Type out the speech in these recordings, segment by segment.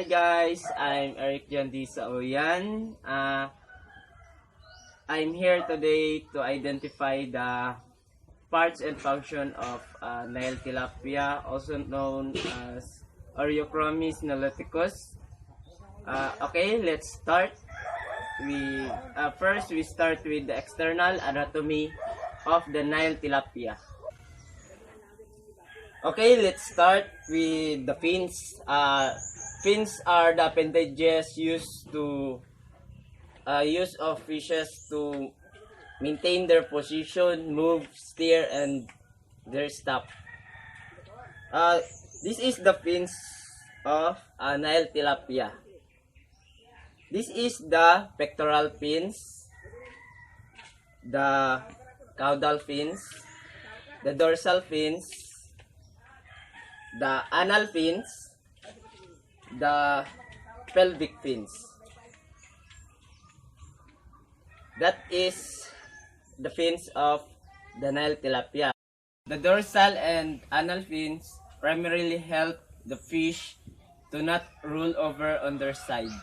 Hi guys, I'm Eric John D. Saoyan. I'm here today to identify the parts and function of Nile tilapia, also known as Oreochromis niloticus. Okay, let's start. First we start with the external anatomy of the Nile tilapia. Okay, let's start with the fins. Fins are the appendages used of fishes to maintain their position, move, steer, and their stop. This is the fins of Nile tilapia. This is the pectoral fins, the caudal fins, the dorsal fins, the anal fins, the pelvic fins. That is the fins of the Nile tilapia. The dorsal and anal fins primarily help the fish to not roll over on their side.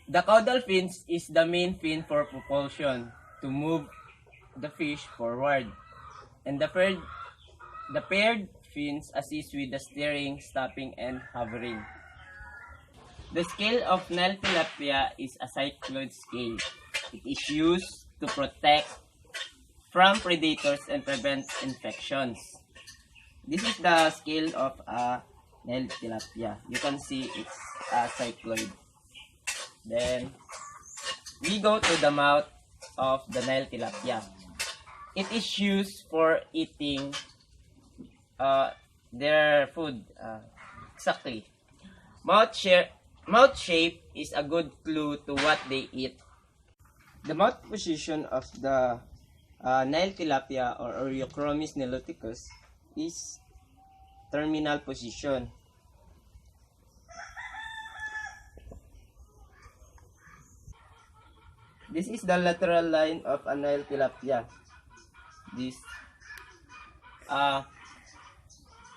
The caudal fins is the main fin for propulsion to move the fish forward. And the paired fins assist with the steering, stopping, and hovering. The scale of Nile tilapia is a cycloid scale. It is used to protect from predators and prevent infections. This is the scale of Nile tilapia. You can see it's a cycloid. Then we go to the mouth of the Nile tilapia. It is used for eating their food. Exactly. Mouth shape is a good clue to what they eat. The mouth position of the Nile tilapia or Oreochromis niloticus is terminal position. This is the lateral line of a Nile tilapia. This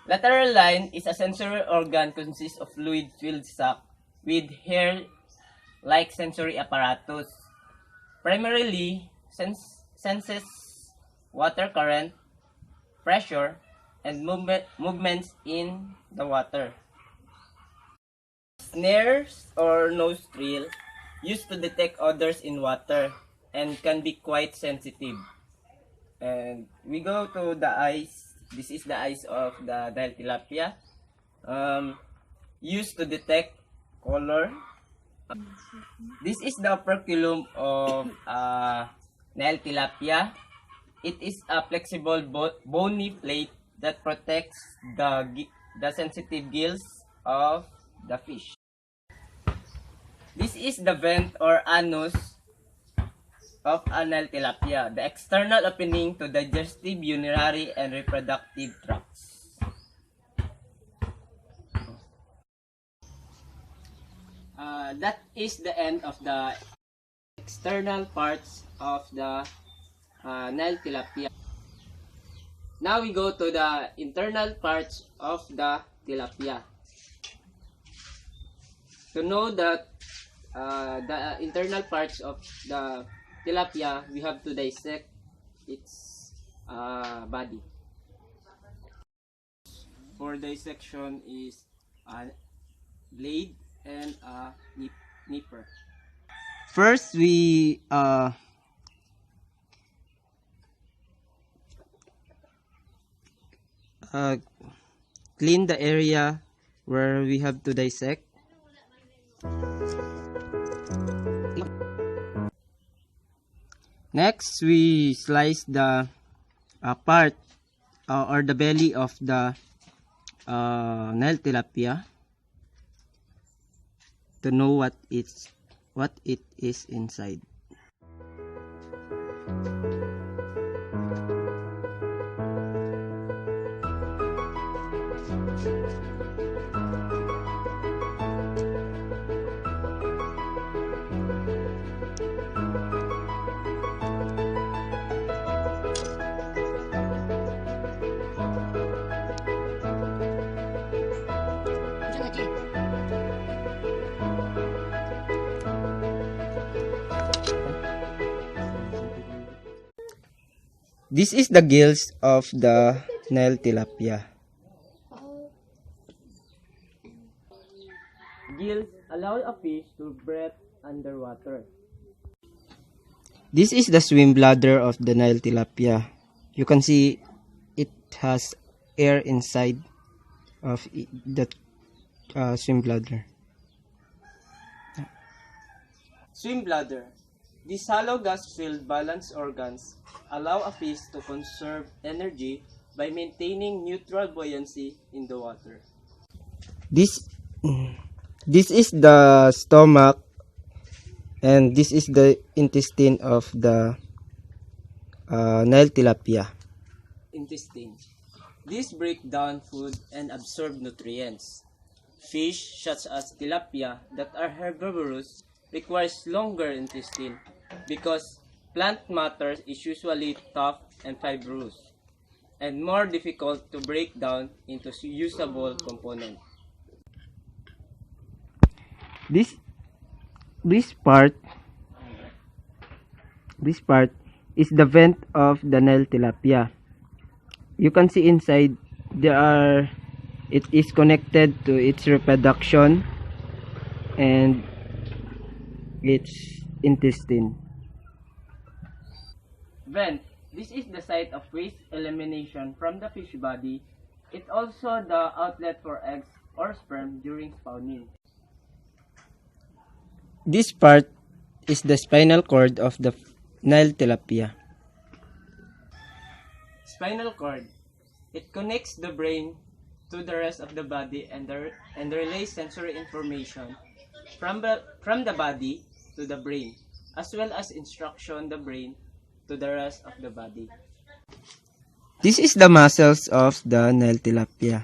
lateral line is a sensory organ consists of fluid-filled sac with hair-like sensory apparatus. Primarily senses water current, pressure, and movements in the water. Snares or nostril used to detect odors in water and can be quite sensitive. And we go to the eyes. This is the eyes of the Nile tilapia. Used to detect color. This is the operculum of Nile tilapia. It is a flexible bony plate that protects the sensitive gills of the fish. This is the vent or anus of a Nile tilapia, the external opening to digestive, urinary, and reproductive tracts. That is the end of the external parts of the Nile tilapia. Now we go to the internal parts of the tilapia. To know that the internal parts of the tilapia, we have to dissect its body. For dissection is a blade and a nipper. First, we clean the area where we have to dissect. Next, we slice the part or the belly of the Nile tilapia to know what it is inside. This is the gills of the Nile tilapia. Gills allow a fish to breathe underwater. This is the swim bladder of the Nile tilapia. You can see it has air inside of the swim bladder. Swim bladder. These hollow gas-filled balance organs allow a fish to conserve energy by maintaining neutral buoyancy in the water. This is the stomach, and this is the intestine of the Nile tilapia. Intestine. These break down food and absorb nutrients. Fish such as tilapia that are herbivorous requires longer intestine because plant matter is usually tough and fibrous and more difficult to break down into usable components. This part is the vent of the Nile tilapia. You can see inside it is connected to its reproduction and its intestine. Vent. This is the site of waste elimination from the fish body. It's also the outlet for eggs or sperm during spawning. This part is the spinal cord of the Nile tilapia. Spinal cord. It connects the brain to the rest of the body and relays sensory information from the body to the brain, as well as instruction the brain to the rest of the body. This is the muscles of the Nile tilapia.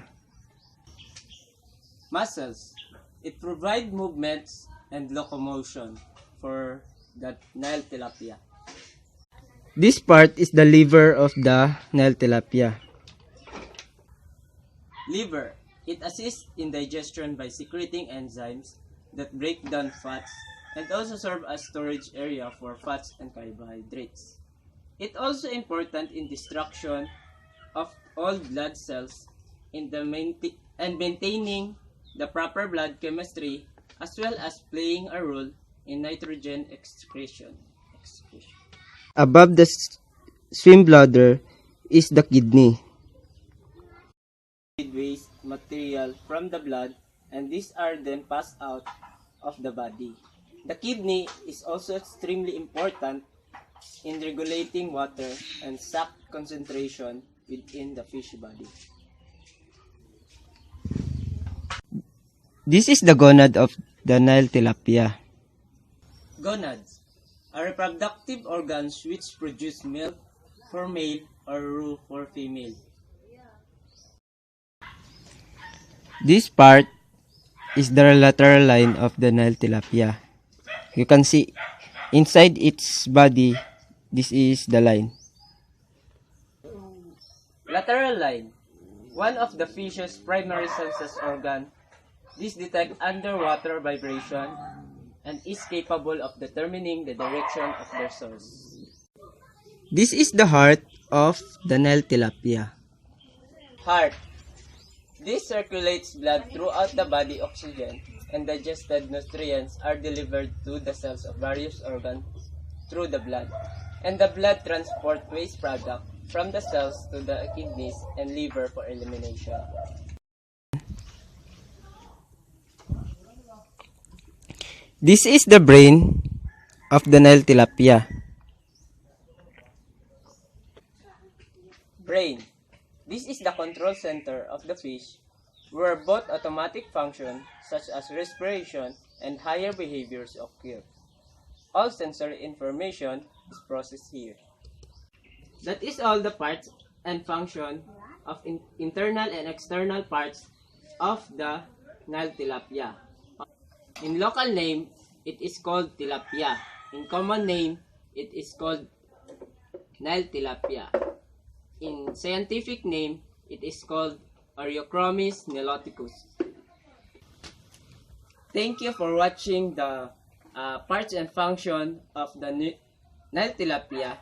Muscles. It provides movements and locomotion for the Nile tilapia. This part is the liver of the Nile tilapia. Liver. It assists in digestion by secreting enzymes that break down fats and also serve as storage area for fats and carbohydrates. It also important in destruction of all blood cells and maintaining the proper blood chemistry, as well as playing a role in nitrogen excretion. Above the swim bladder is the kidney. Waste material from the blood, and these are then passed out of the body. The kidney is also extremely important in regulating water and salt concentration within the fish body. This is the gonad of the Nile tilapia. Gonads are reproductive organs which produce milk for male or roux for female. This part is the lateral line of the Nile tilapia. You can see inside its body, this is the line. Lateral line, one of the fish's primary senses organ. This detects underwater vibration and is capable of determining the direction of their source. This is the heart of the Nile tilapia. Heart. This circulates blood throughout the body. Oxygen and digested nutrients are delivered to the cells of various organs through the blood, and the blood transports waste product from the cells to the kidneys and liver for elimination. This is the brain of the Nile tilapia. Brain. This is the control center of the fish, where both automatic functions such as respiration and higher behaviors occur. All sensory information is processed here. That is all the parts and function of internal and external parts of the Nile tilapia. In local name, it is called tilapia. In common name, it is called Nile tilapia. In scientific name, it is called Oreochromis niloticus. Thank you for watching the parts and function of the Nile tilapia.